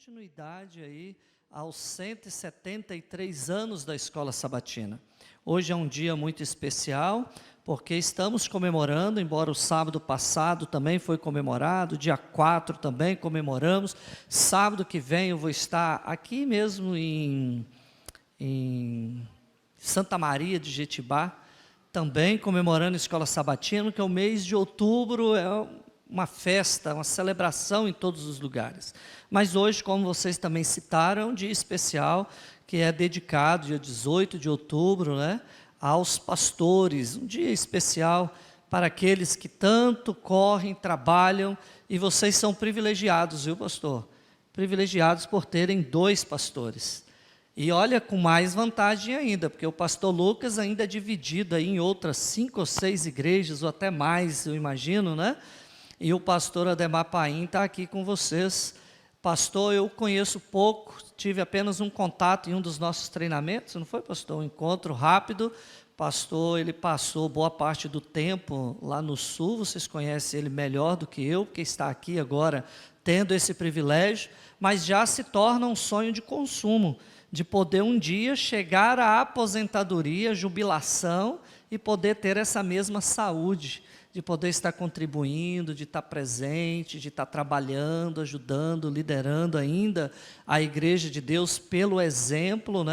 continuidade aí aos 173 anos da Escola Sabatina. Hoje é um dia muito especial, porque estamos comemorando, embora o sábado passado também foi comemorado, dia 4 também comemoramos, sábado que vem eu vou estar aqui mesmo em Santa Maria de Jetibá, também comemorando a Escola Sabatina, que é o mês de outubro, é uma festa, uma celebração em todos os lugares. Mas hoje, como vocês também citaram, é um dia especial, que é dedicado, dia 18 de outubro, aos pastores, um dia especial para aqueles que tanto correm, trabalham, e vocês são privilegiados, viu, pastor? Privilegiados por terem 2 pastores. E olha, com mais vantagem ainda, porque o pastor Lucas ainda é dividido aí em outras 5 ou 6 igrejas, ou até mais, eu imagino, E o pastor Ademar Paim está aqui com vocês. Pastor, eu conheço pouco, tive apenas um contato em um dos nossos treinamentos, não foi, pastor? Um encontro rápido. Pastor, ele passou boa parte do tempo lá no sul, vocês conhecem ele melhor do que eu, porque está aqui agora tendo esse privilégio, mas já se torna um sonho de consumo, de poder um dia chegar à aposentadoria, jubilação, e poder ter essa mesma saúde, de poder estar contribuindo, de estar presente, de estar trabalhando, ajudando, liderando ainda a Igreja de Deus pelo exemplo,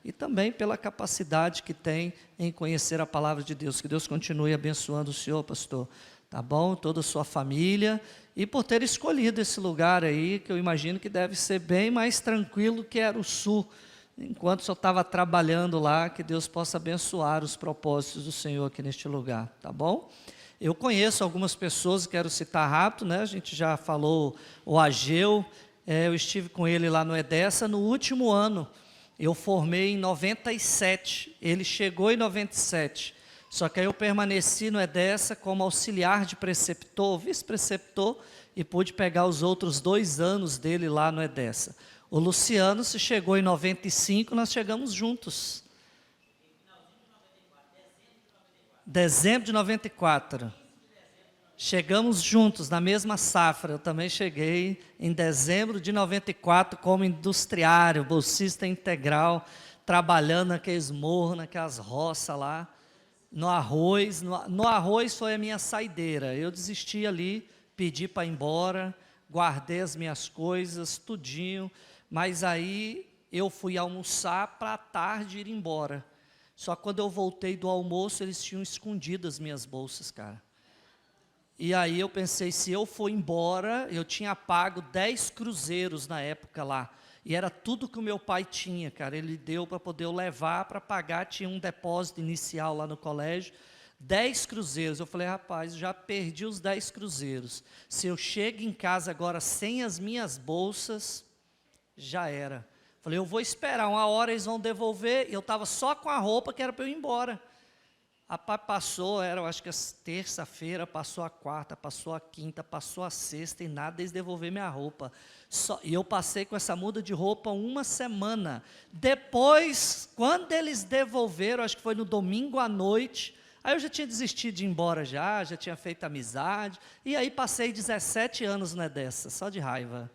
e também pela capacidade que tem em conhecer a palavra de Deus. Que Deus continue abençoando o senhor, pastor, tá bom? Toda a sua família, e por ter escolhido esse lugar aí, que eu imagino que deve ser bem mais tranquilo que era o sul, enquanto o senhor estava trabalhando lá. Que Deus possa abençoar os propósitos do Senhor aqui neste lugar, tá bom? Eu conheço algumas pessoas, quero citar rápido, a gente já falou, o Ageu, eu estive com ele lá no EDESA no último ano, eu formei em 97, ele chegou em 97, só que aí eu permaneci no EDESA como auxiliar de preceptor, vice-preceptor, e pude pegar os outros 2 anos dele lá no EDESA. O Luciano se chegou em 95, nós chegamos juntos. Dezembro de 94. Chegamos juntos, na mesma safra. Eu também cheguei em dezembro de 94 como industriário, bolsista integral, trabalhando naqueles morros, naquelas roças lá, no arroz. No arroz foi a minha saideira. Eu desisti ali, pedi para ir embora, guardei as minhas coisas, tudinho, mas aí eu fui almoçar para a tarde ir embora. Só que quando eu voltei do almoço, eles tinham escondido as minhas bolsas, cara. E aí eu pensei, se eu for embora, eu tinha pago 10 cruzeiros na época lá. E era tudo que o meu pai tinha, cara. Ele deu para poder eu levar, para pagar, tinha um depósito inicial lá no colégio. 10 cruzeiros. Eu falei, rapaz, já perdi os 10 cruzeiros. Se eu chego em casa agora sem as minhas bolsas, já era. Falei, eu vou esperar, uma hora eles vão devolver. Eu estava só com a roupa que era para eu ir embora. Passou, eu acho que a terça-feira, passou a quarta, passou a quinta, passou a sexta e nada, eles devolver minha roupa. E eu passei com essa muda de roupa 1 semana. Depois, quando eles devolveram, acho que foi no domingo à noite, aí eu já tinha desistido de ir embora já tinha feito amizade, e aí passei 17 anos dessa, só de raiva.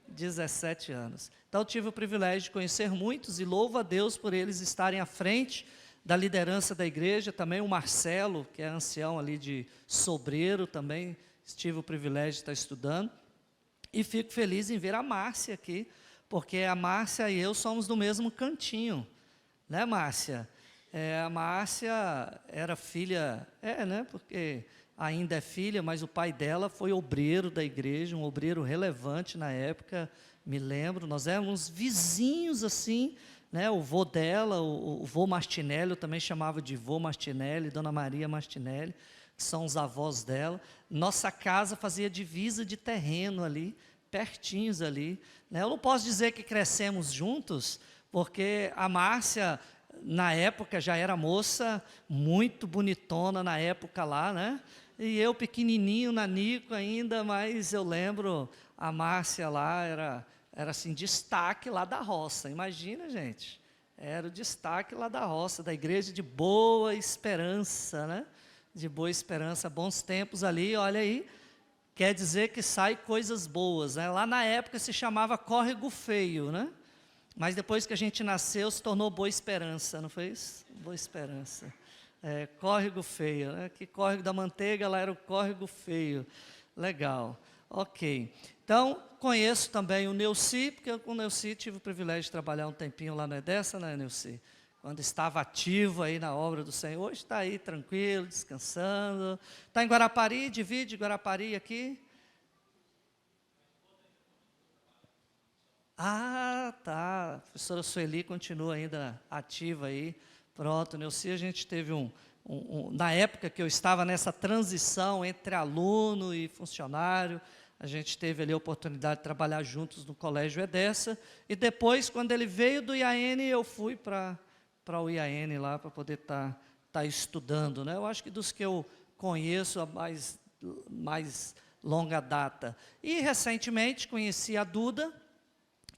17 anos. Então, eu tive o privilégio de conhecer muitos, e louvo a Deus por eles estarem à frente da liderança da igreja. Também o Marcelo, que é ancião ali de Sobreiro, também tive o privilégio de estar estudando. E fico feliz em ver a Márcia aqui, porque a Márcia e eu somos do mesmo cantinho, Márcia? A Márcia era filha, porque ainda é filha, mas o pai dela foi obreiro da igreja, um obreiro relevante na época, me lembro, nós éramos vizinhos assim, o vô dela, o vô Martinelli, eu também chamava de vô Martinelli, Dona Maria Martinelli, que são os avós dela. Nossa casa fazia divisa de terreno ali, pertinhos ali. Eu não posso dizer que crescemos juntos, porque a Márcia, na época, já era moça, muito bonitona na época lá, e eu pequenininho, nanico ainda, mas eu lembro, a Márcia lá era assim, destaque lá da roça, imagina, gente, era o destaque lá da roça, da igreja de Boa Esperança, de Boa Esperança, bons tempos ali, olha aí, quer dizer que sai coisas boas, né? Lá na época se chamava Córrego Feio, né? Mas depois que a gente nasceu, se tornou Boa Esperança, não foi isso? Boa Esperança. Córrego Feio, né? Que Córrego da Manteiga, lá era o Córrego Feio. Legal, ok. Então, conheço também o Neuci, porque com o Neuci tive o privilégio de trabalhar um tempinho lá na EDESA, né, Neuci? Quando estava ativo aí na obra do Senhor. Hoje está aí tranquilo, descansando. Está em Guarapari, divide Guarapari aqui. Ah, tá. A professora Sueli continua ainda ativa aí. Pronto, Neuci, a gente teve na época que eu estava nessa transição entre aluno e funcionário, a gente teve ali a oportunidade de trabalhar juntos no Colégio EDESA, e depois, quando ele veio do IAN, eu fui para o IAN lá, para poder tá estudando, né? Eu acho que dos que eu conheço, a mais longa data. E, recentemente, conheci a Duda,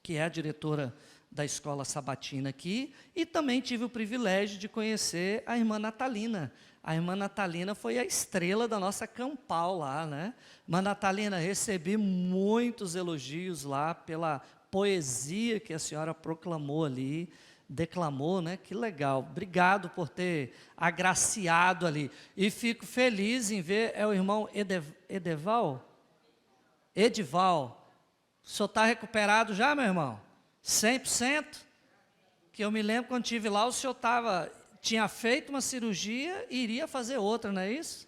que é a diretora da Escola Sabatina aqui, e também tive o privilégio de conhecer a irmã Natalina. A irmã Natalina foi a estrela da nossa campal lá, né? Irmã Natalina, recebi muitos elogios lá pela poesia que a senhora proclamou ali, declamou, né? Que legal. Obrigado por ter agraciado ali. E fico feliz em ver, é o irmão Edival? O senhor está recuperado já, meu irmão? 100%? Que eu me lembro quando estive lá, o senhor tinha feito uma cirurgia e iria fazer outra, não é isso?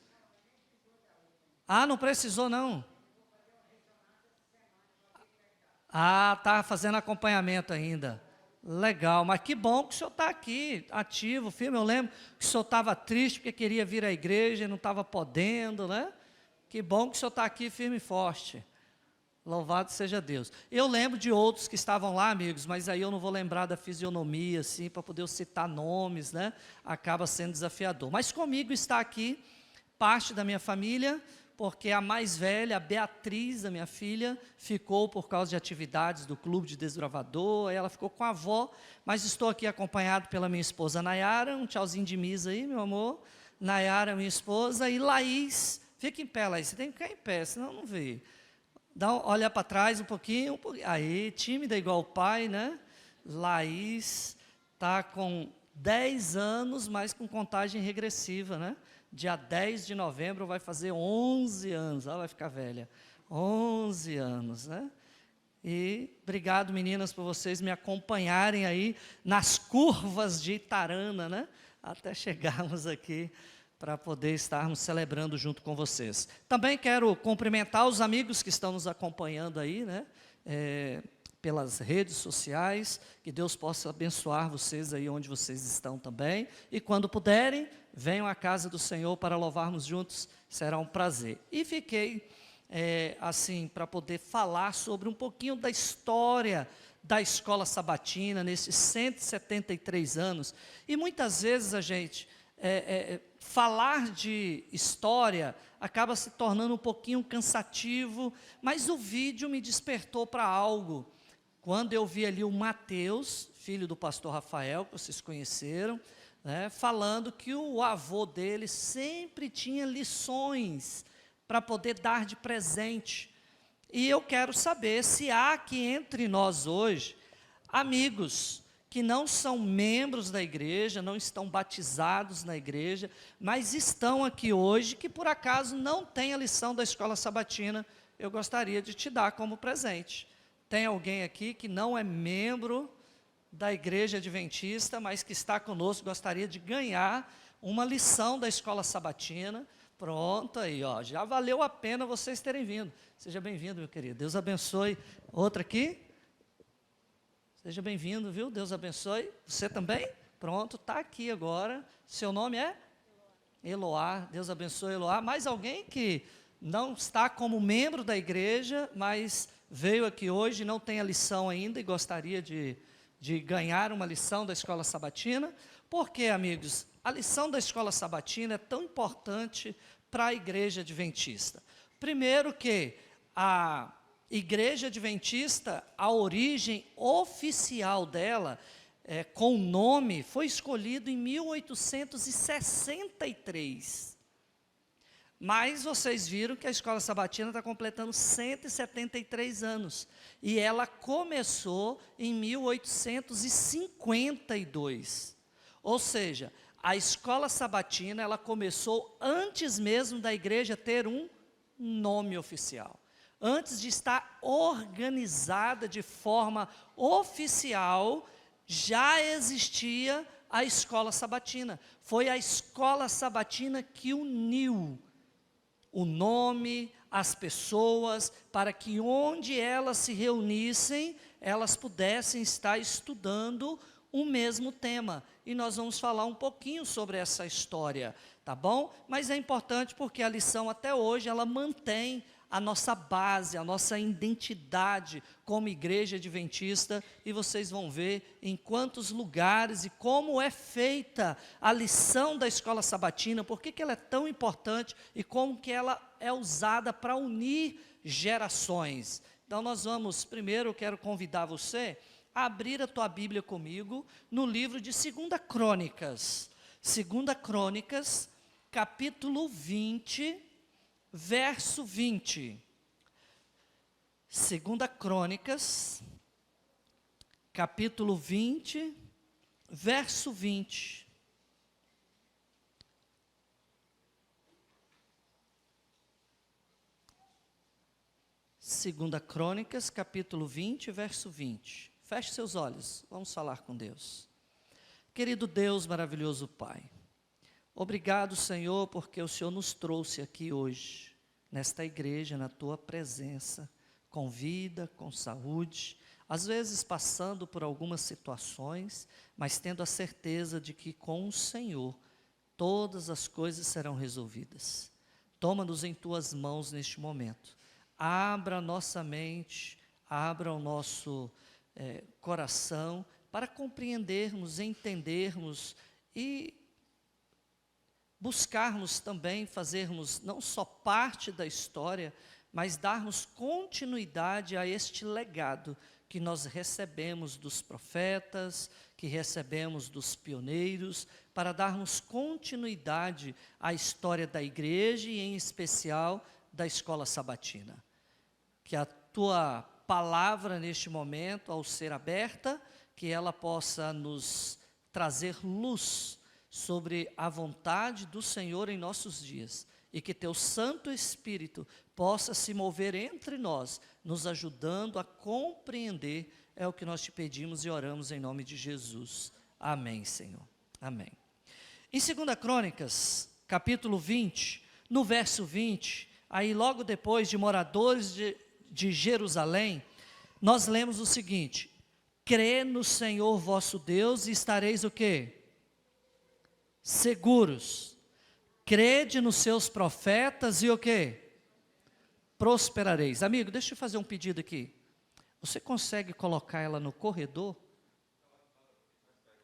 Ah, não precisou não? Ah, está fazendo acompanhamento ainda. Legal, mas que bom que o senhor está aqui, ativo, firme. Eu lembro que o senhor estava triste porque queria vir à igreja e não estava podendo, né? Que bom que o senhor está aqui firme e forte. Louvado seja Deus. Eu lembro de outros que estavam lá, amigos, mas aí eu não vou lembrar da fisionomia, assim, para poder citar nomes, né? Acaba sendo desafiador. Mas comigo está aqui parte da minha família, porque a mais velha, a Beatriz, a minha filha, ficou por causa de atividades do Clube de Desbravador, ela ficou com a avó, mas estou aqui acompanhado pela minha esposa Nayara, um tchauzinho de misa aí, meu amor. Nayara, minha esposa, e Laís. Fica em pé, Laís, você tem que ficar em pé, senão não vê. Olha para trás um pouquinho. Aí, tímida igual o pai, né? Laís está com 10 anos, mas com contagem regressiva, né? Dia 10 de novembro vai fazer 11 anos. Ela vai ficar velha. 11 anos, né? E obrigado, meninas, por vocês me acompanharem aí nas curvas de Itarana, né? Até chegarmos aqui para poder estarmos celebrando junto com vocês. Também quero cumprimentar os amigos que estão nos acompanhando aí, né? Pelas redes sociais, que Deus possa abençoar vocês aí onde vocês estão também, e quando puderem, venham à casa do Senhor para louvarmos juntos, será um prazer. E fiquei, assim, para poder falar sobre um pouquinho da história da Escola Sabatina, nesses 173 anos, e muitas vezes a gente... falar de história acaba se tornando um pouquinho cansativo, mas o vídeo me despertou para algo. Quando eu vi ali o Mateus, filho do pastor Rafael, que vocês conheceram, né, falando que o avô dele sempre tinha lições para poder dar de presente. E eu quero saber se há aqui entre nós hoje amigos que não são membros da igreja, não estão batizados na igreja, mas estão aqui hoje, que por acaso não tem a lição da escola sabatina, eu gostaria de te dar como presente. Tem alguém aqui que não é membro da igreja adventista, mas que está conosco, gostaria de ganhar uma lição da escola sabatina? Pronto, aí, ó, já valeu a pena vocês terem vindo. Seja bem-vindo, meu querido. Deus abençoe. Outra aqui? Seja bem-vindo, viu? Deus abençoe. Você também? Pronto, está aqui agora. Seu nome é? Eloá. Deus abençoe, Eloá. Mais alguém que não está como membro da igreja, mas veio aqui hoje, não tem a lição ainda e gostaria de ganhar uma lição da escola sabatina? Por quê, amigos? A lição da escola sabatina é tão importante para a igreja adventista. Primeiro que a igreja adventista, a origem oficial dela, com o nome, foi escolhido em 1863. Mas vocês viram que a Escola Sabatina está completando 173 anos. E ela começou em 1852. Ou seja, a Escola Sabatina, ela começou antes mesmo da igreja ter um nome oficial. Antes de estar organizada de forma oficial, já existia a Escola Sabatina. Foi a Escola Sabatina que uniu o nome, as pessoas, para que onde elas se reunissem, elas pudessem estar estudando o mesmo tema. E nós vamos falar um pouquinho sobre essa história, tá bom? Mas é importante porque a lição até hoje, ela mantém a nossa base, a nossa identidade como igreja adventista, e vocês vão ver em quantos lugares e como é feita a lição da Escola Sabatina, por que ela é tão importante e como que ela é usada para unir gerações. Então nós vamos, primeiro eu quero convidar você a abrir a tua Bíblia comigo no livro de 2 Crônicas. 2 Crônicas, capítulo 20, verso 20. 2 Crônicas, capítulo 20, verso 20. Segunda Crônicas, capítulo 20, verso 20. Feche seus olhos, vamos falar com Deus. Querido Deus, maravilhoso Pai, obrigado, Senhor, porque o Senhor nos trouxe aqui hoje, nesta igreja, na Tua presença, com vida, com saúde, às vezes passando por algumas situações, mas tendo a certeza de que com o Senhor, todas as coisas serão resolvidas. Toma-nos em Tuas mãos neste momento. Abra a nossa mente, abra o nosso coração, para compreendermos, entendermos e buscarmos também, fazermos não só parte da história, mas darmos continuidade a este legado que nós recebemos dos profetas, que recebemos dos pioneiros, para darmos continuidade à história da igreja e em especial da Escola Sabatina. Que a Tua palavra neste momento, ao ser aberta, que ela possa nos trazer luz sobre a vontade do Senhor em nossos dias, e que Teu Santo Espírito possa se mover entre nós, nos ajudando a compreender, é o que nós Te pedimos e oramos em nome de Jesus. Amém, Senhor. Amém. Em 2 Crônicas, capítulo 20, no verso 20, aí logo depois de moradores de Jerusalém, nós lemos o seguinte: crê no Senhor vosso Deus e estareis o quê? Seguros. Crede nos seus profetas e o quê? Prosperareis. Amigo, deixa eu fazer um pedido aqui. Você consegue colocar ela no corredor?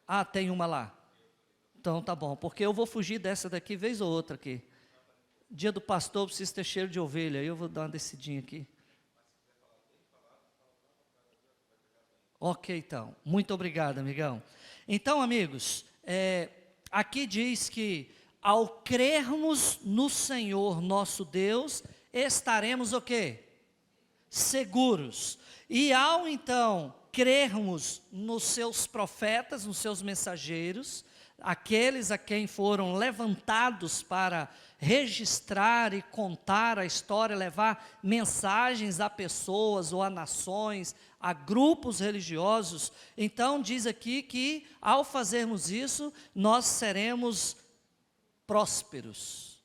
Ah, tem uma lá. Então tá bom, porque eu vou fugir dessa daqui vez ou outra aqui. Dia do pastor, preciso ter cheiro de ovelha, aí eu vou dar uma descidinha aqui. Ok, então. Muito obrigado, amigão. Então, amigos, aqui diz que ao crermos no Senhor nosso Deus, estaremos o quê? Seguros. E ao então crermos nos seus profetas, nos seus mensageiros, aqueles a quem foram levantados para registrar e contar a história, levar mensagens a pessoas ou a nações, a grupos religiosos. Então diz aqui que ao fazermos isso, nós seremos prósperos.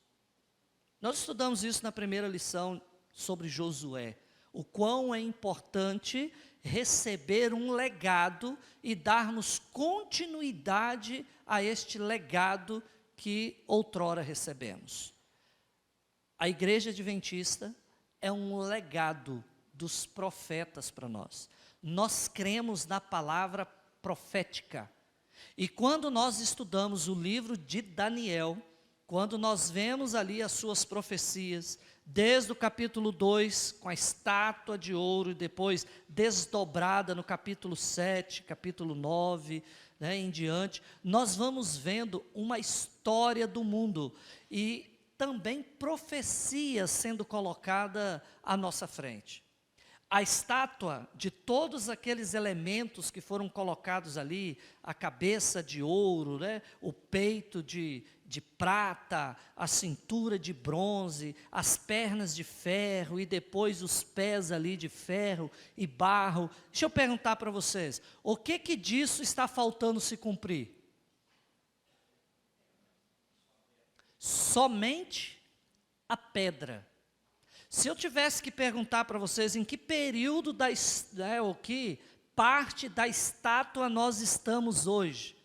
Nós estudamos isso na primeira lição sobre Josué, o quão é importante receber um legado e darmos continuidade a este legado que outrora recebemos. A igreja adventista é um legado dos profetas para nós. Nós cremos na palavra profética. E quando nós estudamos o livro de Daniel, quando nós vemos ali as suas profecias, desde o capítulo 2, com a estátua de ouro, e depois desdobrada no capítulo 7, capítulo 9, em diante, nós vamos vendo uma história do mundo. E também profecia sendo colocada à nossa frente. A estátua de todos aqueles elementos que foram colocados ali, a cabeça de ouro, né? O peito de prata, a cintura de bronze, as pernas de ferro e depois os pés ali de ferro e barro. Deixa eu perguntar para vocês, o que disso está faltando se cumprir? Somente a pedra. Se eu tivesse que perguntar para vocês em que período ou que parte da estátua nós estamos hoje,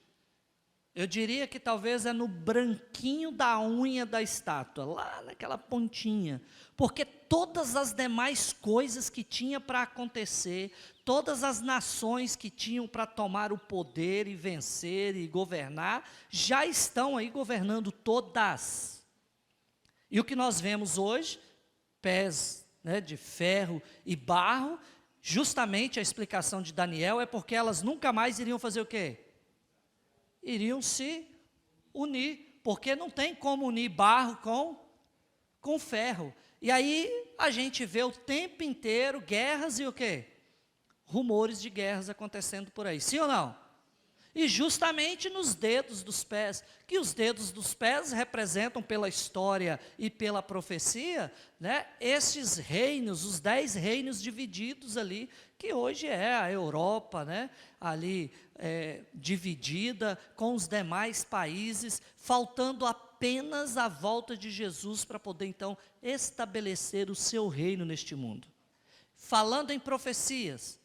eu diria que talvez é no branquinho da unha da estátua, lá naquela pontinha, porque todas as demais coisas que tinha para acontecer, todas as nações que tinham para tomar o poder e vencer e governar, já estão aí governando todas. E o que nós vemos hoje, pés, né, de ferro e barro, justamente a explicação de Daniel é porque elas nunca mais iriam fazer o quê? Iriam se unir, porque não tem como unir barro com ferro. E aí a gente vê o tempo inteiro guerras e o quê? Rumores de guerras acontecendo por aí, sim ou não? E justamente nos dedos dos pés, que os dedos dos pés representam pela história e pela profecia, né, esses reinos, os 10 reinos divididos ali, que hoje é a Europa, né, ali dividida com os demais países, faltando apenas a volta de Jesus para poder então estabelecer o seu reino neste mundo. Falando em profecias,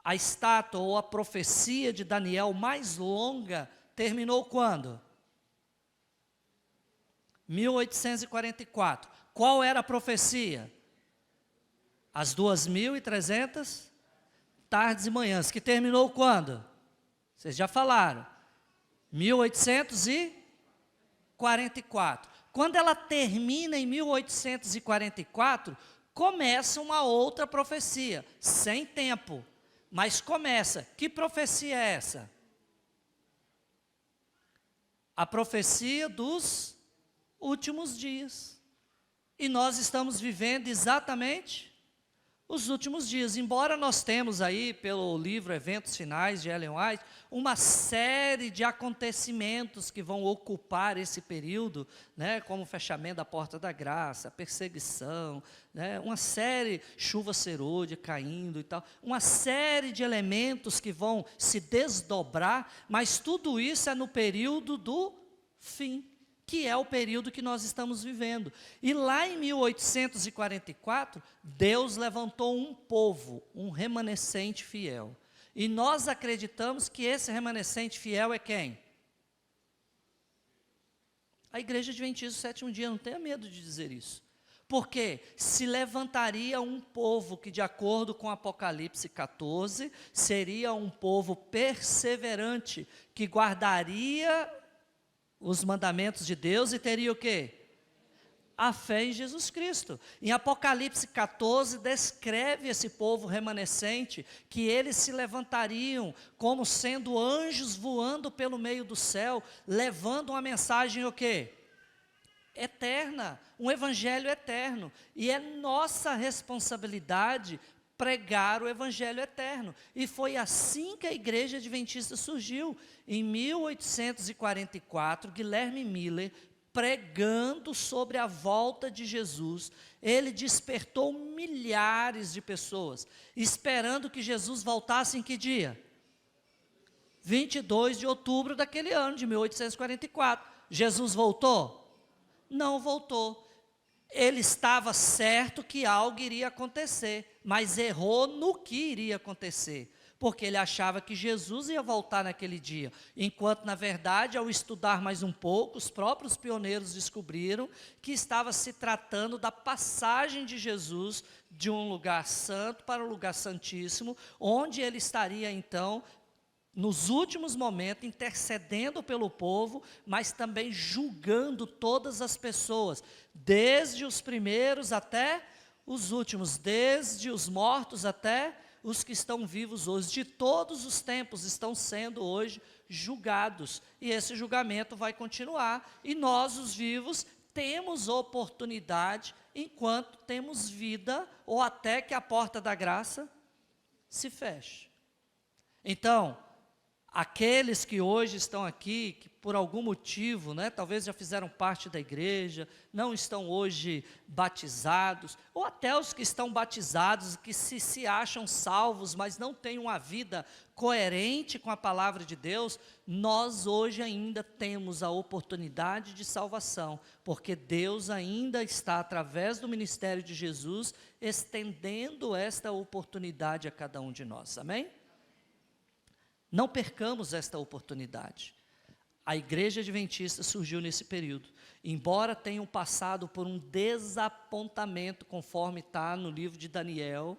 a estátua ou a profecia de Daniel mais longa terminou quando? 1844. Qual era a profecia? As 2.300 tardes e manhãs, que terminou quando? Vocês já falaram. 1844. Quando ela termina em 1844, começa uma outra profecia, sem tempo. Mas começa. Que profecia é essa? A profecia dos últimos dias. E nós estamos vivendo exatamente os últimos dias. Embora nós temos aí, pelo livro Eventos Finais, de Ellen White, uma série de acontecimentos que vão ocupar esse período, né, como o fechamento da porta da graça, a perseguição, né, uma série, chuva serôdia caindo e tal, uma série de elementos que vão se desdobrar, mas tudo isso é no período do fim, que é o período que nós estamos vivendo. E lá em 1844, Deus levantou um povo, um remanescente fiel. E nós acreditamos que esse remanescente fiel é quem? A Igreja Adventista do Sétimo Dia, não tenha medo de dizer isso. Porque se levantaria um povo que, de acordo com Apocalipse 14, seria um povo perseverante, que guardaria os mandamentos de Deus e teria o quê? A fé em Jesus Cristo. Em Apocalipse 14, descreve esse povo remanescente, que eles se levantariam como sendo anjos voando pelo meio do céu, levando uma mensagem o quê? Eterna, um evangelho eterno. E é nossa responsabilidade pregar o evangelho eterno. E foi assim que a Igreja Adventista surgiu. Em 1844, Guilherme Miller, pregando sobre a volta de Jesus, ele despertou milhares de pessoas, esperando que Jesus voltasse em que dia? 22 de outubro daquele ano, de 1844. Jesus voltou? Não voltou. Ele estava certo que algo iria acontecer, mas errou no que iria acontecer, porque ele achava que Jesus ia voltar naquele dia, enquanto na verdade, ao estudar mais um pouco, os próprios pioneiros descobriram que estava se tratando da passagem de Jesus de um lugar santo para um lugar santíssimo, onde ele estaria então nos últimos momentos, intercedendo pelo povo, mas também julgando todas as pessoas, desde os primeiros até os últimos, desde os mortos até os que estão vivos hoje, de todos os tempos estão sendo hoje julgados, e esse julgamento vai continuar, e nós, os vivos, temos oportunidade enquanto temos vida, ou até que a porta da graça se feche. Então, aqueles que hoje estão aqui, que por algum motivo, talvez já fizeram parte da igreja, não estão hoje batizados, ou até os que estão batizados, que se acham salvos, mas não têm uma vida coerente com a palavra de Deus, nós hoje ainda temos a oportunidade de salvação, porque Deus ainda está, através do ministério de Jesus, estendendo esta oportunidade a cada um de nós, amém? Não percamos esta oportunidade. A igreja adventista surgiu nesse período, embora tenham passado por um desapontamento, conforme está no livro de Daniel,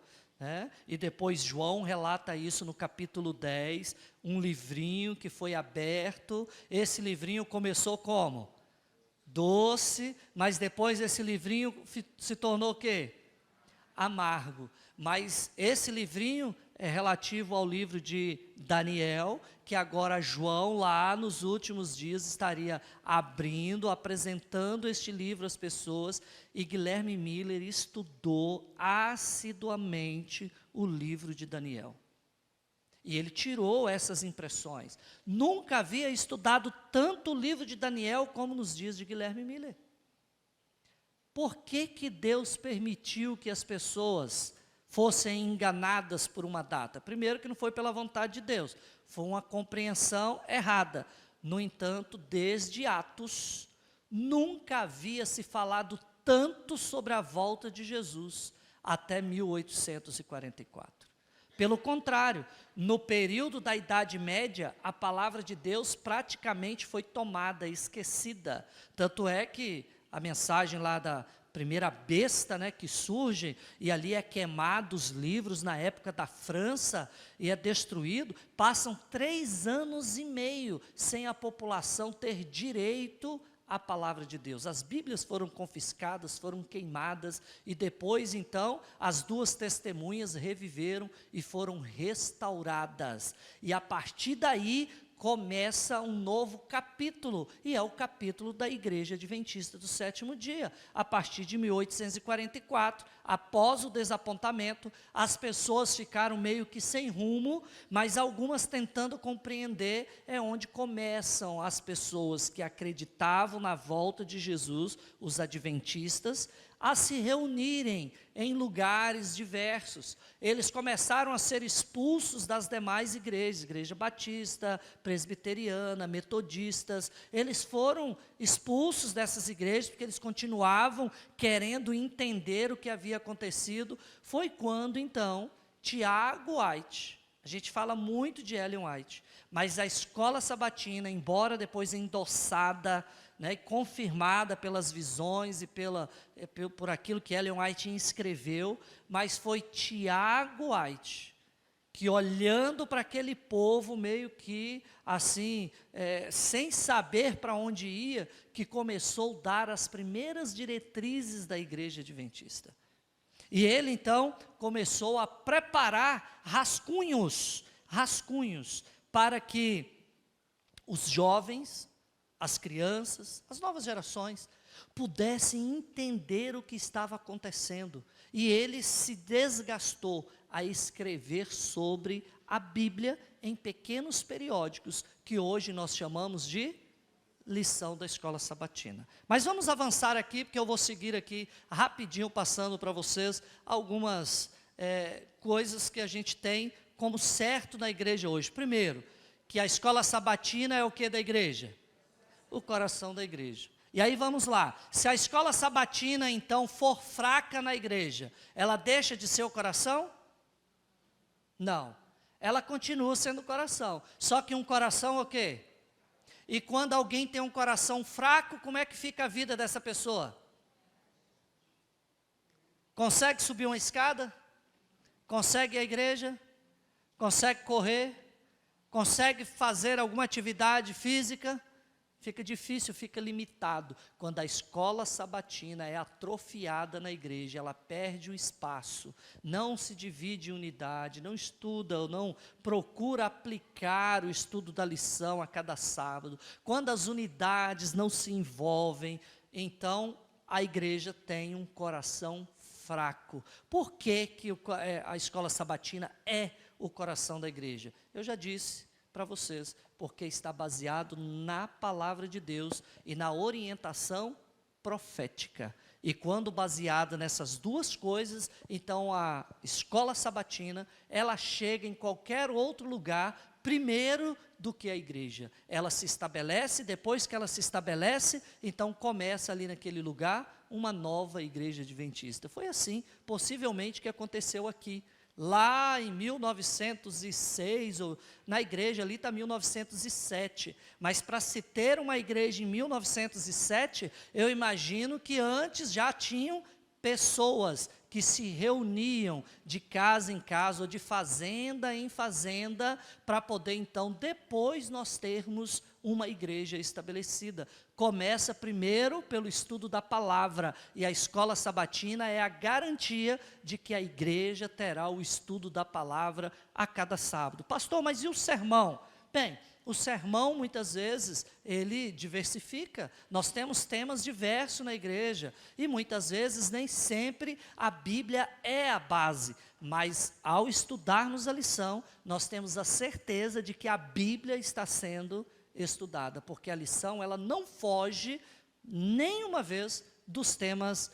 e depois João relata isso no capítulo 10, um livrinho que foi aberto. Esse livrinho começou como? Doce, mas depois esse livrinho se tornou o quê? Amargo. Mas esse livrinho é relativo ao livro de Daniel, que agora João, lá nos últimos dias, estaria abrindo, apresentando este livro às pessoas, e Guilherme Miller estudou assiduamente o livro de Daniel. E ele tirou essas impressões. Nunca havia estudado tanto o livro de Daniel como nos dias de Guilherme Miller. Por que Deus permitiu que as pessoas fossem enganadas por uma data? Primeiro, que não foi pela vontade de Deus, foi uma compreensão errada. No entanto, desde Atos, nunca havia se falado tanto sobre a volta de Jesus até 1844. Pelo contrário, no período da Idade Média, a palavra de Deus praticamente foi tomada, esquecida. Tanto é que a mensagem lá da primeira besta, que surge, e ali é queimado os livros na época da França, e é destruído, passam 3 anos e meio sem a população ter direito à palavra de Deus. As Bíblias foram confiscadas, foram queimadas, e depois então, as 2 testemunhas reviveram e foram restauradas, e a partir daí, começa um novo capítulo, e é o capítulo da Igreja Adventista do Sétimo Dia. A partir de 1844, após o desapontamento, as pessoas ficaram meio que sem rumo, mas algumas tentando compreender, é onde começam as pessoas que acreditavam na volta de Jesus, os adventistas, a se reunirem em lugares diversos. Eles começaram a ser expulsos das demais igrejas, igreja batista, presbiteriana, metodistas. Eles foram expulsos dessas igrejas, porque eles continuavam querendo entender o que havia acontecido. Foi quando, então, Tiago White, a gente fala muito de Ellen White, mas a escola sabatina, embora depois endossada, e confirmada pelas visões e por aquilo que Ellen White escreveu, mas foi Tiago White, que olhando para aquele povo meio que assim, sem saber para onde ia, que começou a dar as primeiras diretrizes da igreja adventista. E ele então começou a preparar rascunhos, para que os jovens, as crianças, as novas gerações, pudessem entender o que estava acontecendo. E ele se desgastou a escrever sobre a Bíblia em pequenos periódicos, que hoje nós chamamos de lição da escola sabatina. Mas vamos avançar aqui, porque eu vou seguir aqui rapidinho, passando para vocês algumas coisas que a gente tem como certo na igreja hoje. Primeiro, que a escola sabatina é o que da igreja? O coração da igreja. E aí vamos lá, se a escola sabatina então for fraca na igreja, ela deixa de ser o coração? Não, ela continua sendo o coração, só que um coração o quê? E quando alguém tem um coração fraco, como é que fica a vida dessa pessoa? Consegue subir uma escada? Consegue ir à igreja? Consegue correr? Consegue fazer alguma atividade física? Fica difícil, fica limitado. Quando a escola sabatina é atrofiada na igreja, ela perde o espaço, não se divide em unidade, não estuda ou não procura aplicar o estudo da lição a cada sábado. Quando as unidades não se envolvem, então a igreja tem um coração fraco. Por que a escola sabatina é o coração da igreja? Eu já disse para vocês, porque está baseado na palavra de Deus e na orientação profética. E quando baseada nessas duas coisas, então a escola sabatina, ela chega em qualquer outro lugar primeiro do que a igreja. Ela se estabelece, depois que ela se estabelece, então começa ali naquele lugar uma nova igreja adventista. Foi assim, possivelmente, que aconteceu aqui. Lá em 1906, ou na igreja ali está 1907, mas para se ter uma igreja em 1907, eu imagino que antes já tinham pessoas que se reuniam de casa em casa, ou de fazenda em fazenda, para poder então, depois nós termos uma igreja estabelecida. Começa primeiro pelo estudo da palavra, e a escola sabatina é a garantia de que a igreja terá o estudo da palavra a cada sábado. Pastor, mas e o sermão? Bem, o sermão, muitas vezes, ele diversifica. Nós temos temas diversos na igreja, e muitas vezes, nem sempre, a Bíblia é a base. Mas, ao estudarmos a lição, nós temos a certeza de que a Bíblia está sendo estudada, porque a lição, ela não foge, nenhuma vez, dos temas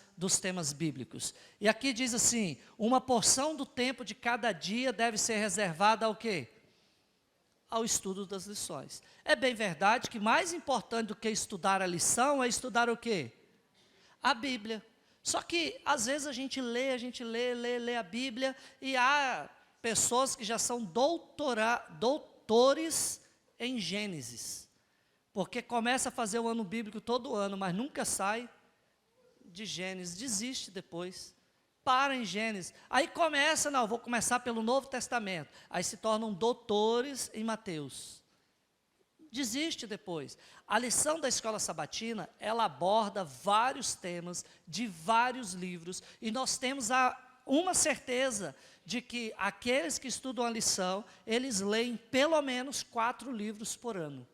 bíblicos. E aqui diz assim, uma porção do tempo de cada dia deve ser reservada ao quê? Ao estudo das lições. É bem verdade que mais importante do que estudar a lição é estudar o quê? A Bíblia. Só que às vezes a gente lê a Bíblia, e há pessoas que já são doutores em Gênesis, porque começa a fazer o ano bíblico todo ano, mas nunca sai de Gênesis, desiste depois. Para em Gênesis, aí começa, não, vou começar pelo Novo Testamento, aí se tornam doutores em Mateus, desiste depois. A lição da escola sabatina, ela aborda vários temas, de vários livros, e nós temos uma certeza, de que aqueles que estudam a lição, eles leem pelo menos 4 livros por ano,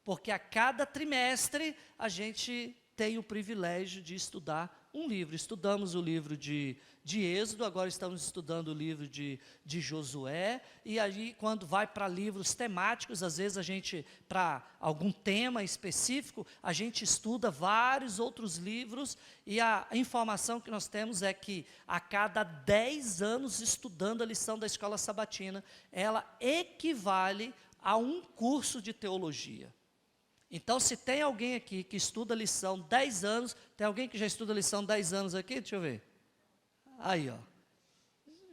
porque a cada trimestre, a gente tem o privilégio de estudar um livro. Estudamos o livro de Êxodo, agora estamos estudando o livro de Josué, e aí quando vai para livros temáticos, às vezes a gente, para algum tema específico, a gente estuda vários outros livros, e a informação que nós temos é que a cada 10 anos estudando a lição da escola sabatina, ela equivale a um curso de teologia. Então, se tem alguém aqui que estuda a lição 10 anos, tem alguém que já estuda a lição 10 anos aqui? Deixa eu ver. Aí, ó.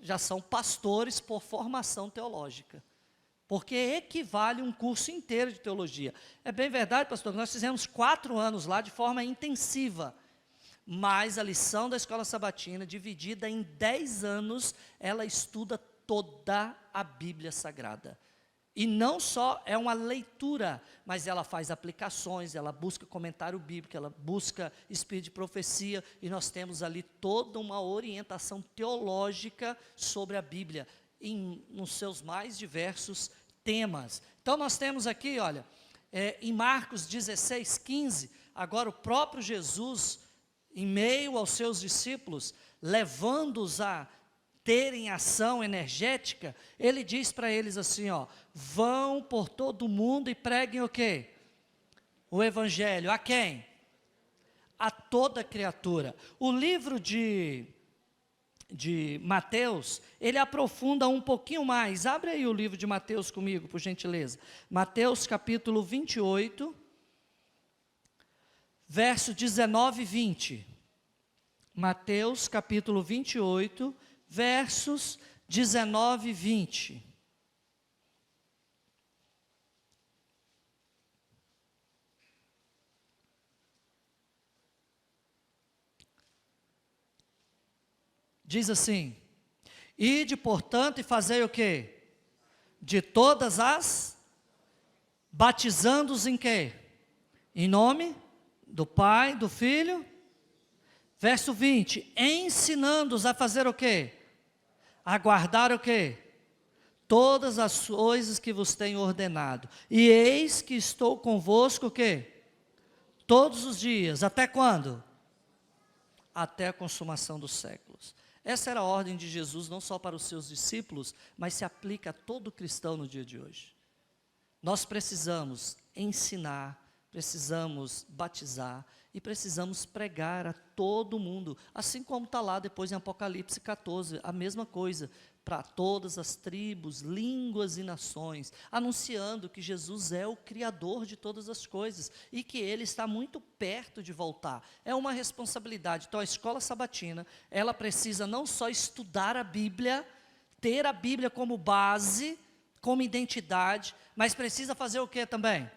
Já são pastores por formação teológica. Porque equivale a um curso inteiro de teologia. É bem verdade, pastor, que nós fizemos 4 anos lá de forma intensiva. Mas a lição da escola sabatina, dividida em 10 anos, ela estuda toda a Bíblia Sagrada. E não só é uma leitura, mas ela faz aplicações, ela busca comentário bíblico, ela busca espírito de profecia, e nós temos ali toda uma orientação teológica sobre a Bíblia, nos seus mais diversos temas. Então nós temos aqui, olha, em Marcos 16:15, agora o próprio Jesus, em meio aos seus discípulos, levando-os a terem ação energética, ele diz para eles assim, ó, vão por todo o mundo e preguem o quê? O evangelho. A quem? A toda criatura. O livro de Mateus, ele aprofunda um pouquinho mais. Abre aí o livro de Mateus comigo, por gentileza. Mateus capítulo 28, verso 19 e 20. Mateus capítulo 28, versos 19 e 20. Diz assim, ide, portanto, e fazei o quê? De todas as, batizando-os em quê? Em nome do Pai, do Filho. Verso 20, ensinando-os a fazer o quê? A guardar o quê? Todas as coisas que vos tenho ordenado. E eis que estou convosco o quê? todos os dias. Até quando? Até a consumação dos séculos. Essa era a ordem de Jesus, não só para os seus discípulos, mas se aplica a todo cristão no dia de hoje. Nós precisamos ensinar, precisamos batizar e precisamos pregar a todo mundo, assim como está lá depois em Apocalipse 14, a mesma coisa, para todas as tribos, línguas e nações, anunciando que Jesus é o Criador de todas as coisas e que Ele está muito perto de voltar. É uma responsabilidade. Então a escola sabatina, ela precisa não só estudar a Bíblia, ter a Bíblia como base, como identidade, mas precisa fazer o que também?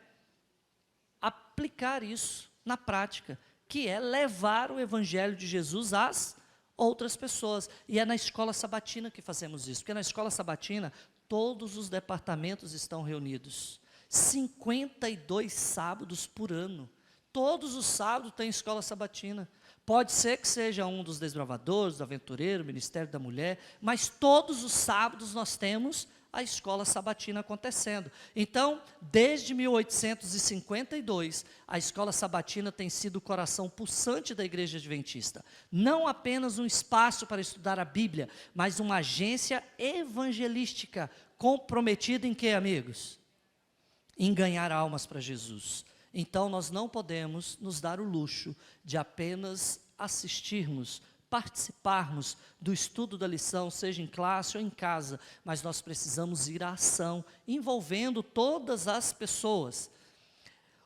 Aplicar isso na prática, que é levar o Evangelho de Jesus às outras pessoas. E é na escola sabatina que fazemos isso, porque na escola sabatina todos os departamentos estão reunidos, 52 sábados por ano, todos os sábados tem escola sabatina. Pode ser que seja um dos desbravadores, do aventureiro, Ministério da Mulher, mas todos os sábados nós temos a escola sabatina acontecendo. Então, desde 1852, a escola sabatina tem sido o coração pulsante da Igreja Adventista. Não apenas um espaço para estudar a Bíblia, mas uma agência evangelística comprometida em quê, amigos? Em ganhar almas para Jesus. Então, nós não podemos nos dar o luxo de apenas assistirmos, participarmos do estudo da lição, seja em classe ou em casa, mas nós precisamos ir à ação, envolvendo todas as pessoas.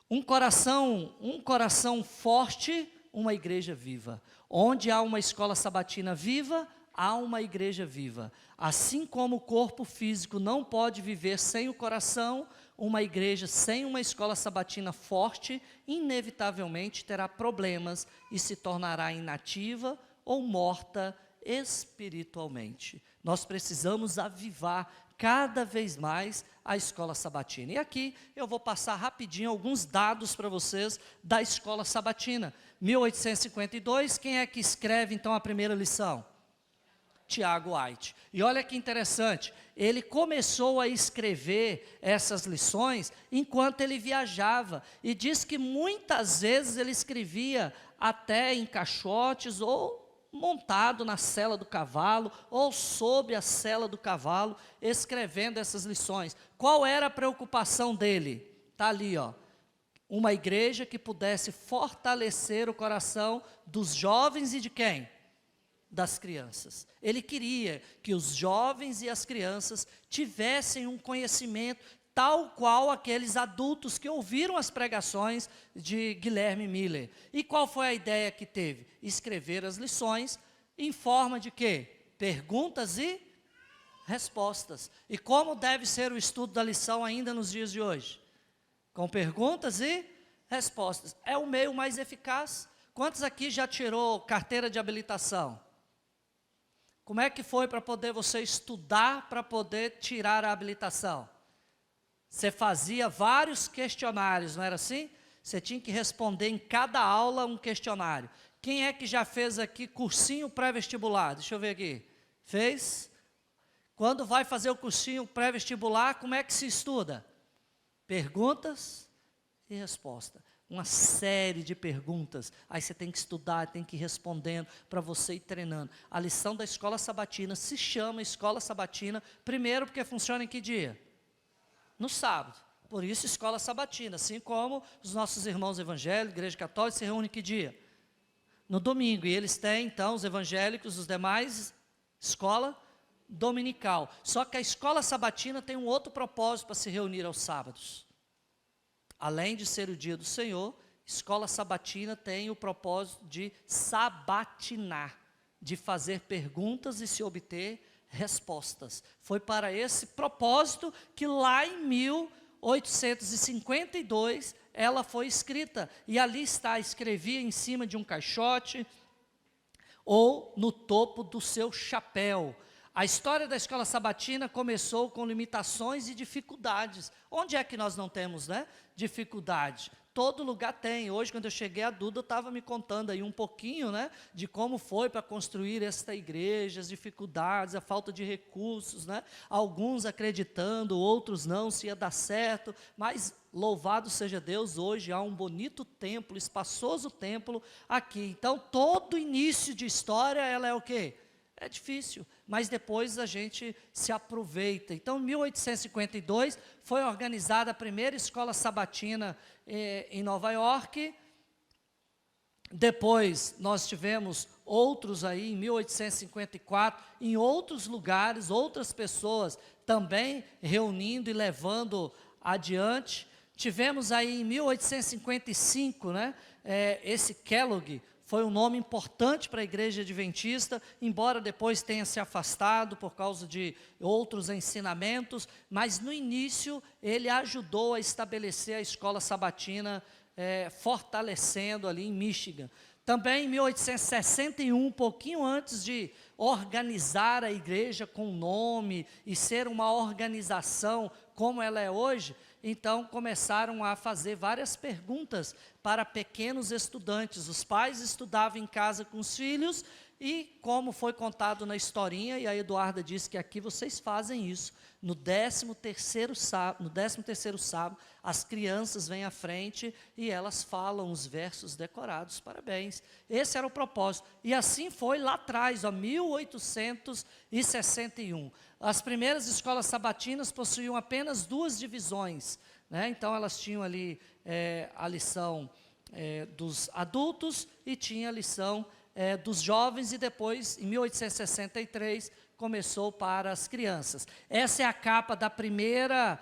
Um coração forte, uma igreja viva. Onde há uma escola sabatina viva, há uma igreja viva. Assim como o corpo físico não pode viver sem o coração, uma igreja sem uma escola sabatina forte, inevitavelmente terá problemas e se tornará inativa ou morta espiritualmente. Nós precisamos avivar cada vez mais a escola sabatina. E aqui eu vou passar rapidinho alguns dados para vocês da escola sabatina. 1852, quem é que escreve então a primeira lição? Tiago White. E olha que interessante, ele começou a escrever essas lições enquanto ele viajava, e diz que muitas vezes ele escrevia até em caixotes ou montado na sela do cavalo, ou sobre a sela do cavalo, escrevendo essas lições. Qual era a preocupação dele? Está ali, ó. Uma igreja que pudesse fortalecer o coração dos jovens e de quem? Das crianças. Ele queria que os jovens e as crianças tivessem um conhecimento tal qual aqueles adultos que ouviram as pregações de Guilherme Miller. E qual foi a ideia que teve? Escrever as lições em forma de quê? Perguntas e respostas. E como deve ser o estudo da lição ainda nos dias de hoje? Com perguntas e respostas. É o meio mais eficaz. Quantos aqui já tirou carteira de habilitação? Como é que foi para poder você estudar, para poder tirar a habilitação? Você fazia vários questionários, não era assim? Você tinha que responder em cada aula um questionário. Quem é que já fez aqui cursinho pré-vestibular? Deixa eu ver aqui. Fez? Quando vai fazer o cursinho pré-vestibular, como é que se estuda? Perguntas e resposta. Uma série de perguntas. Aí você tem que estudar, tem que ir respondendo para você ir treinando. A lição da escola sabatina se chama escola sabatina, primeiro porque funciona em que dia? No sábado. Por isso, escola sabatina, assim como os nossos irmãos evangélicos, igreja católica, se reúnem em que dia? No domingo. E eles têm, então, os evangélicos, os demais, escola dominical. Só que a escola sabatina tem um outro propósito para se reunir aos sábados. Além de ser o dia do Senhor, escola sabatina tem o propósito de sabatinar, de fazer perguntas e se obter respostas. Foi para esse propósito que lá em 1852 ela foi escrita. E ali está, escrevia em cima de um caixote ou no topo do seu chapéu. A história da escola sabatina começou com limitações e dificuldades. Onde é que nós não temos, né, dificuldade? todo lugar tem. Hoje, quando eu cheguei, a Duda estava me contando aí um pouquinho, né, de como foi para construir esta igreja, as dificuldades, a falta de recursos, né, alguns acreditando, outros não, se ia dar certo, mas louvado seja Deus, hoje há um bonito templo, espaçoso templo aqui. Então, todo início de história, ela é o quê? É difícil, mas depois a gente se aproveita. Então, em 1852, foi organizada a primeira escola sabatina em Nova York. Depois, nós tivemos outros aí, em 1854, em outros lugares, outras pessoas também reunindo e levando adiante. Tivemos aí, em 1855, né, esse Kellogg, foi um nome importante para a igreja adventista, embora depois tenha se afastado por causa de outros ensinamentos, mas no início ele ajudou a estabelecer a escola sabatina, fortalecendo ali em Michigan. Também em 1861, um pouquinho antes de organizar a igreja com nome e ser uma organização como ela é hoje, então começaram a fazer várias perguntas para pequenos estudantes. Os pais estudavam em casa com os filhos e, como foi contado na historinha, e a Eduarda disse que aqui vocês fazem isso, no 13º sábado, as crianças vêm à frente e elas falam os versos decorados. Parabéns. Esse era o propósito. E assim foi lá atrás, 1861. As primeiras escolas sabatinas possuíam apenas 2 divisões, né? Então elas tinham ali a lição dos adultos e tinha a lição dos jovens, e depois, em 1863, começou para as crianças. Essa é a capa da primeira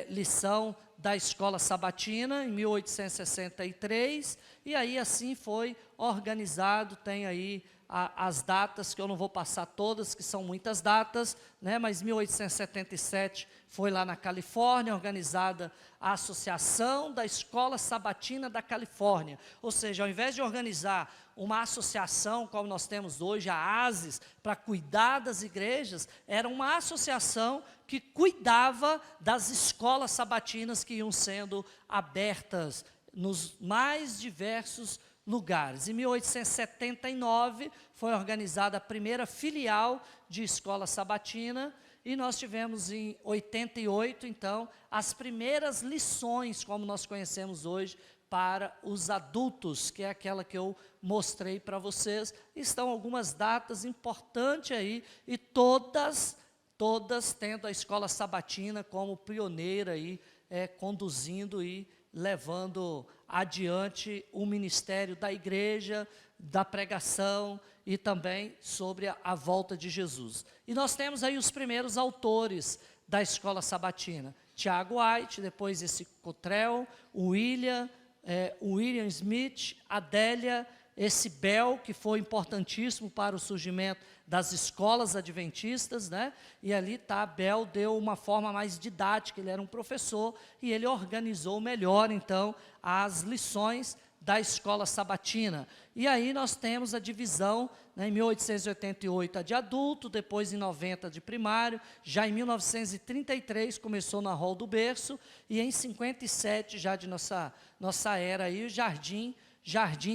lição da escola sabatina, em 1863, e aí assim foi organizado. Tem aí as datas, que eu não vou passar todas, que são muitas datas, né, mas 1877 foi lá na Califórnia, organizada a Associação da Escola Sabatina da Califórnia. Ou seja, ao invés de organizar uma associação, como nós temos hoje, a ASIS, para cuidar das igrejas, era uma associação que cuidava das escolas sabatinas que iam sendo abertas nos mais diversos lugares. Em 1879, foi organizada a primeira filial de escola sabatina, e nós tivemos em 88, então, as primeiras lições, como nós conhecemos hoje, para os adultos, que é aquela que eu mostrei para vocês. Estão algumas datas importantes aí, e todas tendo a escola sabatina como pioneira aí, conduzindo e levando adiante o ministério da igreja, da pregação e também sobre a volta de Jesus. E nós temos aí os primeiros autores da escola sabatina: Tiago White, depois esse Cottrell, William Smith, Adélia, esse Bell, que foi importantíssimo para o surgimento das escolas adventistas, né? E ali Bell deu uma forma mais didática, ele era um professor, e ele organizou melhor, então, as lições da escola sabatina. E aí nós temos a divisão, né, em 1888 a de adulto, depois em 90 de primário, já em 1933 começou na Hall do Berço, e em 57, já de nossa era aí, o Jardim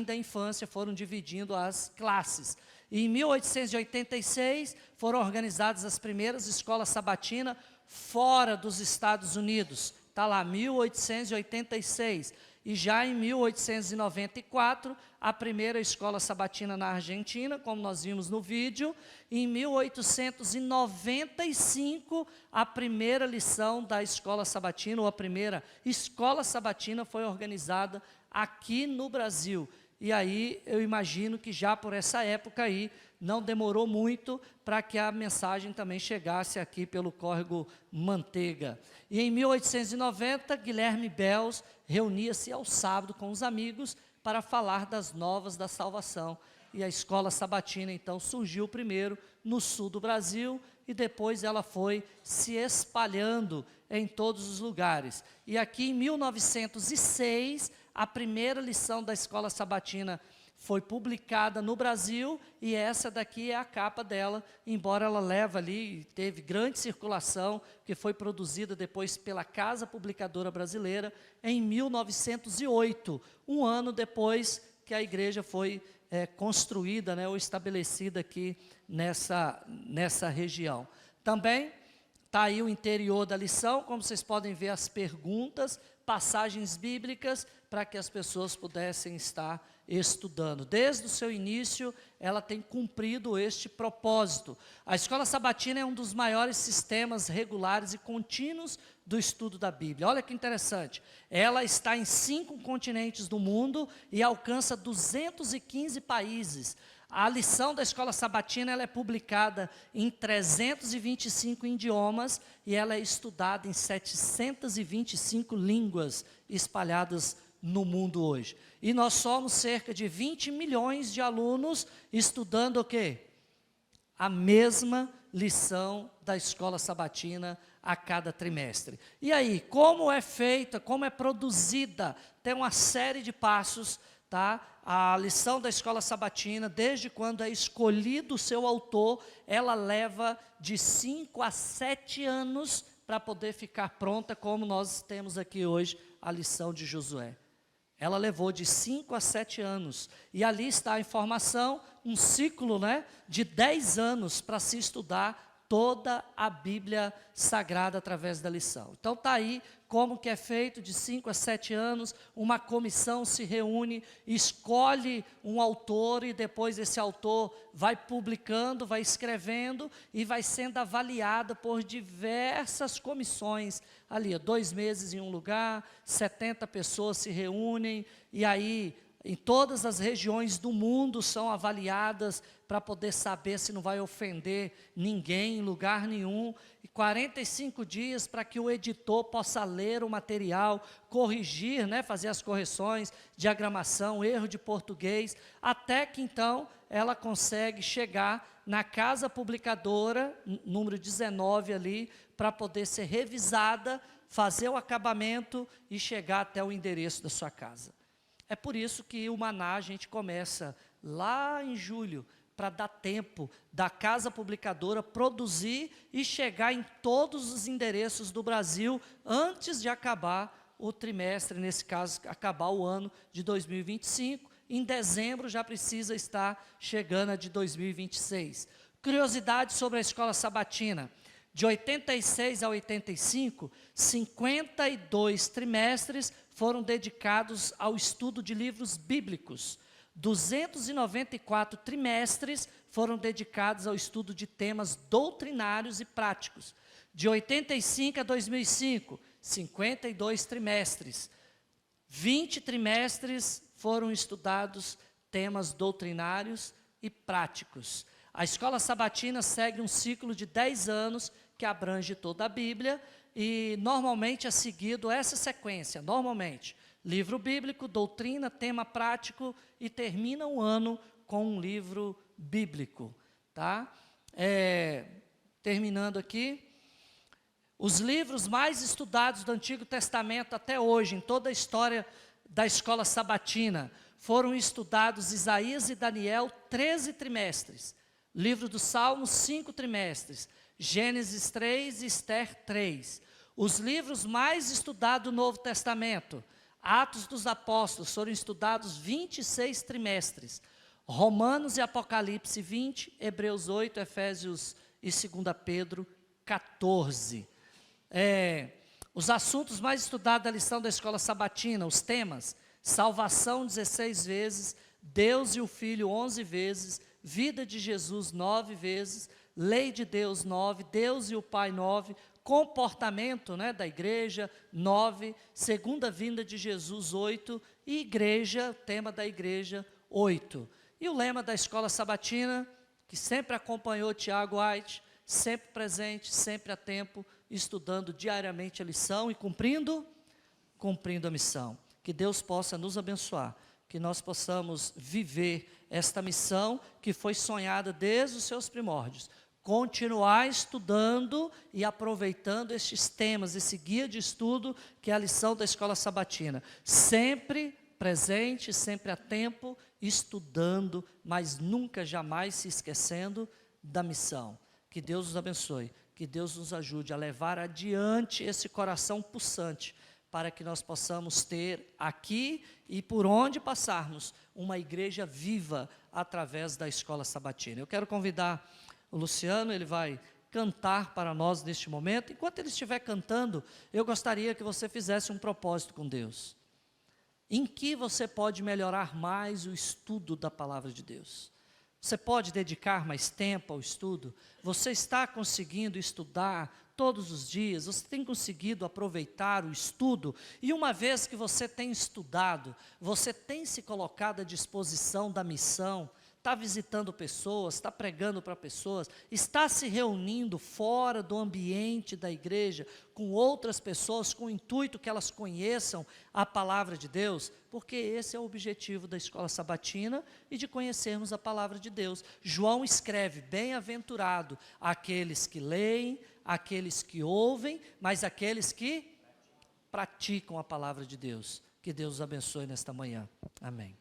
da Infância, foram dividindo as classes. E em 1886 foram organizadas as primeiras escolas sabatinas fora dos Estados Unidos. Está lá, 1886. E já em 1894, a primeira escola sabatina na Argentina, como nós vimos no vídeo. Em 1895, a primeira lição da escola sabatina, ou a primeira escola sabatina, foi organizada aqui no Brasil. E aí eu imagino que já por essa época aí, não demorou muito para que a mensagem também chegasse aqui pelo córrego Manteiga. E em 1890, Guilherme Bells reunia-se ao sábado com os amigos para falar das novas da salvação. E a escola sabatina, então, surgiu primeiro no sul do Brasil, e depois ela foi se espalhando em todos os lugares. E aqui em 1906, a primeira lição da escola sabatina foi publicada no Brasil, e essa daqui é a capa dela, embora ela leve ali, teve grande circulação, que foi produzida depois pela Casa Publicadora Brasileira, em 1908, um ano depois que a igreja foi construída, né, ou estabelecida aqui nessa região. Também está aí o interior da lição, como vocês podem ver as perguntas, passagens bíblicas, para que as pessoas pudessem estar estudando. Desde o seu início, ela tem cumprido este propósito. A Escola Sabatina é um dos maiores sistemas regulares e contínuos do estudo da Bíblia. Olha que interessante. Ela está em 5 continentes do mundo e alcança 215 países. A lição da Escola Sabatina ela é publicada em 325 idiomas e ela é estudada em 725 línguas espalhadas no mundo hoje. E nós somos cerca de 20 milhões de alunos estudando o quê? A mesma lição da Escola Sabatina a cada trimestre. E aí, como é feita, como é produzida? Tem uma série de passos, tá? A lição da Escola Sabatina, desde quando é escolhido o seu autor, ela leva de 5 a 7 anos para poder ficar pronta, como nós temos aqui hoje a lição de Josué. Ela levou de 5 a 7 anos, e ali está a informação, um ciclo, né, de 10 anos para se estudar toda a Bíblia Sagrada através da lição. Então está aí como que é feito de 5 a 7 anos, uma comissão se reúne, escolhe um autor e depois esse autor vai publicando, vai escrevendo e vai sendo avaliado por diversas comissões ali, 2 meses em um lugar, 70 pessoas se reúnem e aí em todas as regiões do mundo são avaliadas para poder saber se não vai ofender ninguém em lugar nenhum, e 45 dias para que o editor possa ler o material, corrigir, né, fazer as correções, diagramação, erro de português, até que então ela consegue chegar na casa publicadora, número 19 ali, para poder ser revisada, fazer o acabamento e chegar até o endereço da sua casa. É por isso que o Maná a gente começa lá em julho, para dar tempo da casa publicadora produzir e chegar em todos os endereços do Brasil antes de acabar o trimestre, nesse caso, acabar o ano de 2025. Em dezembro já precisa estar chegando a de 2026. Curiosidade sobre a Escola Sabatina. De 86 a 85, 52 trimestres foram dedicados ao estudo de livros bíblicos. 294 trimestres foram dedicados ao estudo de temas doutrinários e práticos. De 85 a 2005, 52 trimestres. 20 trimestres foram estudados temas doutrinários e práticos. A Escola Sabatina segue um ciclo de 10 anos que abrange toda a Bíblia e normalmente é seguido essa sequência, normalmente, livro bíblico, doutrina, tema prático e termina o ano com um livro bíblico, tá? Terminando aqui, os livros mais estudados do Antigo Testamento até hoje, em toda a história da Escola Sabatina, foram estudados Isaías e Daniel 13 trimestres, livro dos Salmos 5 trimestres, Gênesis 3 e Esther 3. Os livros mais estudados do Novo Testamento, Atos dos Apóstolos, foram estudados 26 trimestres, Romanos e Apocalipse 20, Hebreus 8, Efésios e 2 Pedro 14. Os assuntos mais estudados da lição da Escola Sabatina, os temas: salvação 16 vezes, Deus e o Filho 11 vezes, vida de Jesus 9 vezes, lei de Deus 9, Deus e o Pai 9, comportamento, né, da igreja 9, segunda vinda de Jesus 8, e igreja, tema da igreja 8. E o lema da Escola Sabatina, que sempre acompanhou Tiago White, sempre presente, sempre a tempo, estudando diariamente a lição e cumprindo a missão. Que Deus possa nos abençoar, que nós possamos viver esta missão que foi sonhada desde os seus primórdios. Continuar estudando e aproveitando estes temas, esse guia de estudo que é a lição da Escola Sabatina. Sempre presente, sempre a tempo, estudando, mas nunca, jamais se esquecendo da missão. Que Deus nos abençoe, que Deus nos ajude a levar adiante esse coração pulsante, para que nós possamos ter aqui e por onde passarmos, uma igreja viva através da escola sabatina. Eu quero convidar o Luciano, ele vai cantar para nós neste momento. Enquanto ele estiver cantando, eu gostaria que você fizesse um propósito com Deus. Em que você pode melhorar mais o estudo da palavra de Deus? Você pode dedicar mais tempo ao estudo? Você está conseguindo estudar todos os dias? Você tem conseguido aproveitar o estudo? E uma vez que você tem estudado, você tem se colocado à disposição da missão, está visitando pessoas, está pregando para pessoas, está se reunindo fora do ambiente da igreja, com outras pessoas, com o intuito que elas conheçam a palavra de Deus, porque esse é o objetivo da escola sabatina e de conhecermos a palavra de Deus. João escreve: bem-aventurado aqueles que leem, aqueles que ouvem, mas aqueles que praticam a palavra de Deus. Que Deus os abençoe nesta manhã. Amém.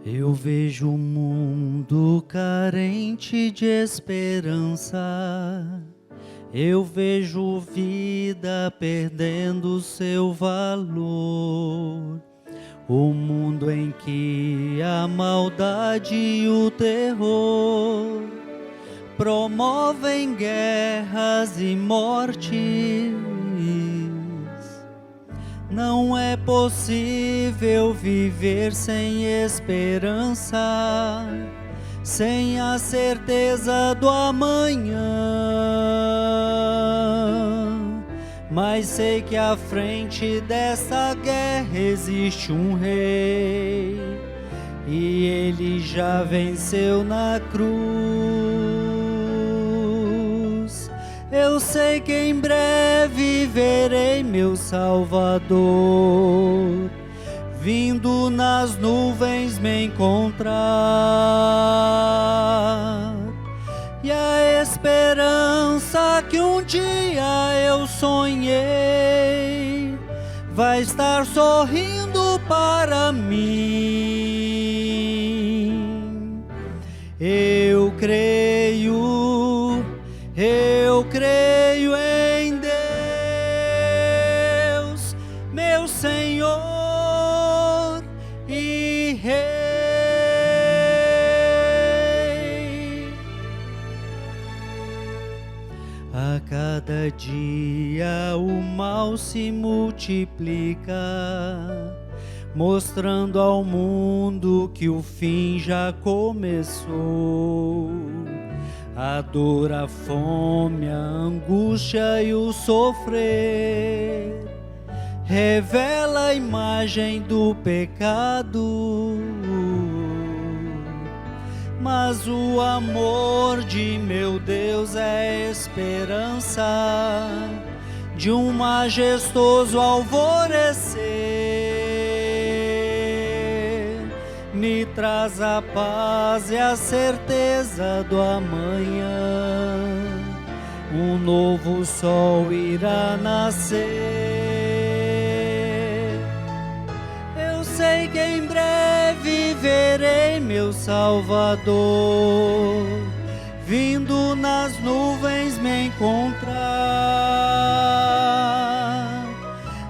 Eu vejo um mundo carente de esperança, eu vejo vida perdendo seu valor, o mundo em que a maldade e o terror promovem guerras e mortes. Não é possível viver sem esperança, sem a certeza do amanhã. Mas sei que à frente dessa guerra existe um rei, e ele já venceu na cruz. Eu sei que em breve verei meu Salvador vindo nas nuvens me encontrar. E a esperança que um dia eu sonhei vai estar sorrindo para mim. Eu creio em Deus, meu Senhor e Rei. A cada dia o mal se multiplica, mostrando ao mundo que o fim já começou. A dor, a fome, a angústia e o sofrer revela a imagem do pecado. Mas o amor de meu Deus é esperança de um majestoso alvorecer. Me traz a paz e a certeza do amanhã. Um novo sol irá nascer. Eu sei que em breve verei meu Salvador vindo nas nuvens me encontrar.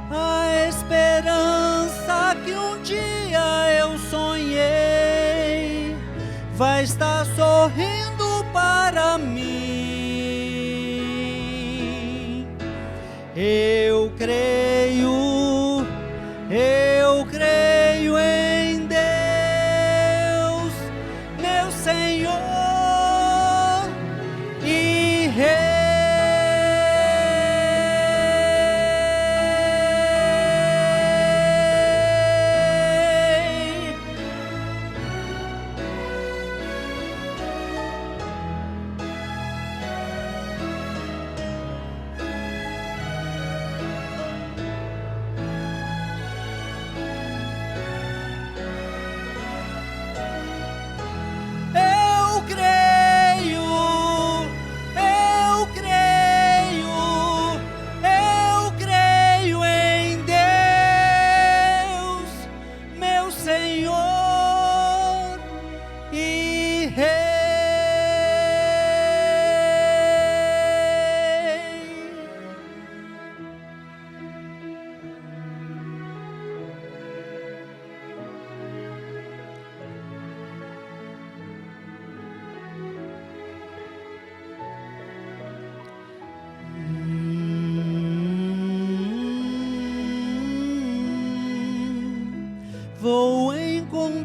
A esperança que um dia eu sonhei vai estar sorrindo para mim. Eu creio em Deus, meu Senhor e Rei.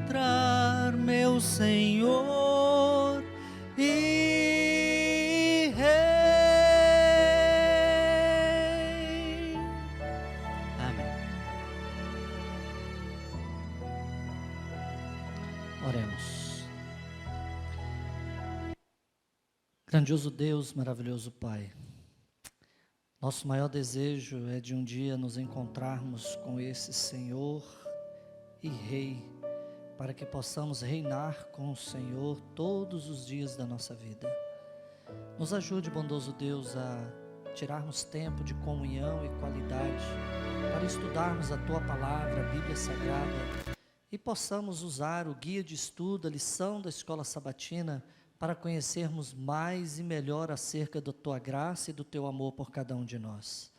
encontrar meu Senhor e Rei. Amém. Oremos. Grandioso Deus, maravilhoso Pai, nosso maior desejo é de um dia nos encontrarmos com esse Senhor e Rei, para que possamos reinar com o Senhor todos os dias da nossa vida. Nos ajude, bondoso Deus, a tirarmos tempo de comunhão e qualidade para estudarmos a Tua Palavra, a Bíblia Sagrada, e possamos usar o guia de estudo, a lição da Escola Sabatina, para conhecermos mais e melhor acerca da Tua graça e do Teu amor por cada um de nós.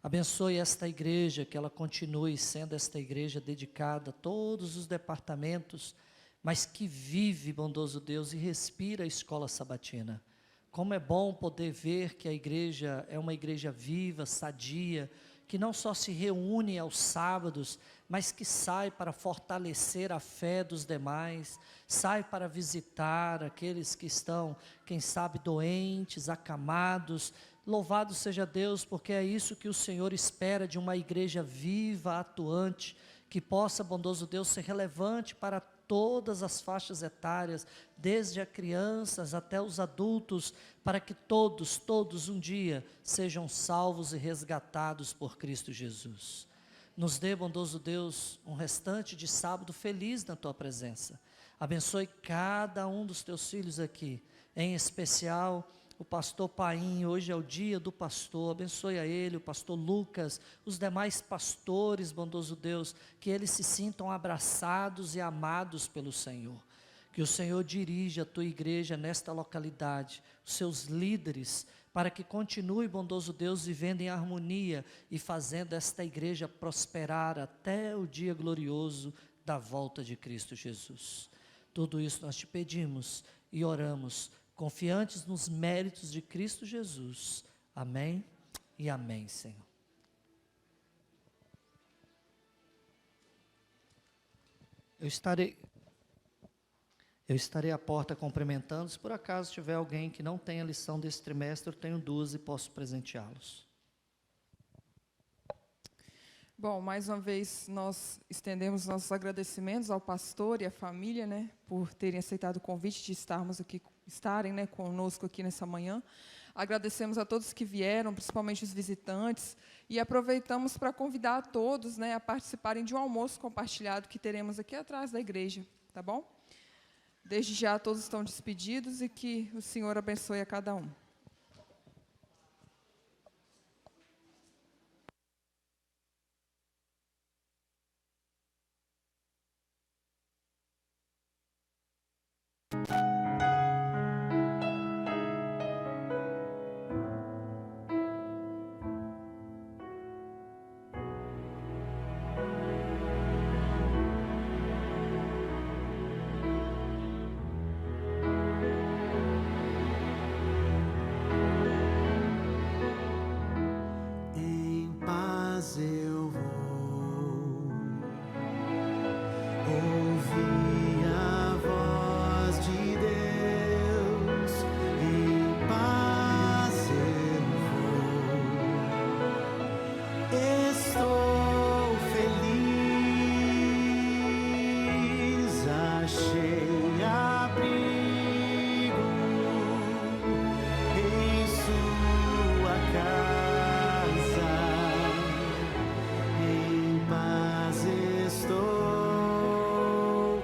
Abençoe esta igreja, que ela continue sendo esta igreja dedicada a todos os departamentos, mas que vive, bondoso Deus, e respira a Escola Sabatina. Como é bom poder ver que a igreja é uma igreja viva, sadia, que não só se reúne aos sábados, mas que sai para fortalecer a fé dos demais, sai para visitar aqueles que estão, quem sabe, doentes, acamados. Louvado seja Deus, porque é isso que o Senhor espera de uma igreja viva, atuante, que possa, bondoso Deus, ser relevante para todas as faixas etárias, desde as crianças até os adultos, para que todos um dia sejam salvos e resgatados por Cristo Jesus. Nos dê, bondoso Deus, um restante de sábado feliz na Tua presença. Abençoe cada um dos Teus filhos aqui, em especial o pastor Paim. Hoje é o dia do pastor, abençoe a ele, o pastor Lucas, os demais pastores, bondoso Deus, que eles se sintam abraçados e amados pelo Senhor. Que o Senhor dirija a Tua igreja nesta localidade, os seus líderes, para que continue, bondoso Deus, vivendo em harmonia e fazendo esta igreja prosperar até o dia glorioso da volta de Cristo Jesus. Tudo isso nós Te pedimos e oramos, confiantes nos méritos de Cristo Jesus. Amém e amém, Senhor. Eu estarei à porta cumprimentando. Se por acaso tiver alguém que não tenha lição desse trimestre, eu tenho 2 e posso presenteá-los. Bom, mais uma vez nós estendemos nossos agradecimentos ao pastor e à família, né, por terem aceitado o convite de estarem, né, conosco aqui nessa manhã. Agradecemos a todos que vieram, principalmente os visitantes, e aproveitamos para convidar a todos, né, a participarem de um almoço compartilhado que teremos aqui atrás da igreja, tá bom? Desde já todos estão despedidos e que o Senhor abençoe a cada um. Em paz eu vou ouvir a voz de Deus. Em paz eu vou, estou feliz, achei abrigo em sua casa. Em paz estou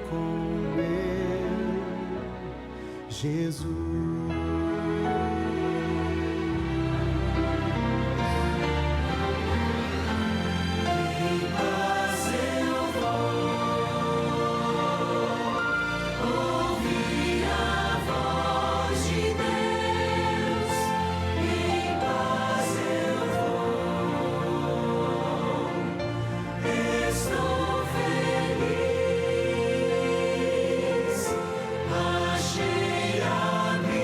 com meu Jesus. Em paz eu vou ouvir a voz de Deus. Em paz eu vou, estou feliz, achei abrigo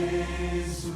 Jesus.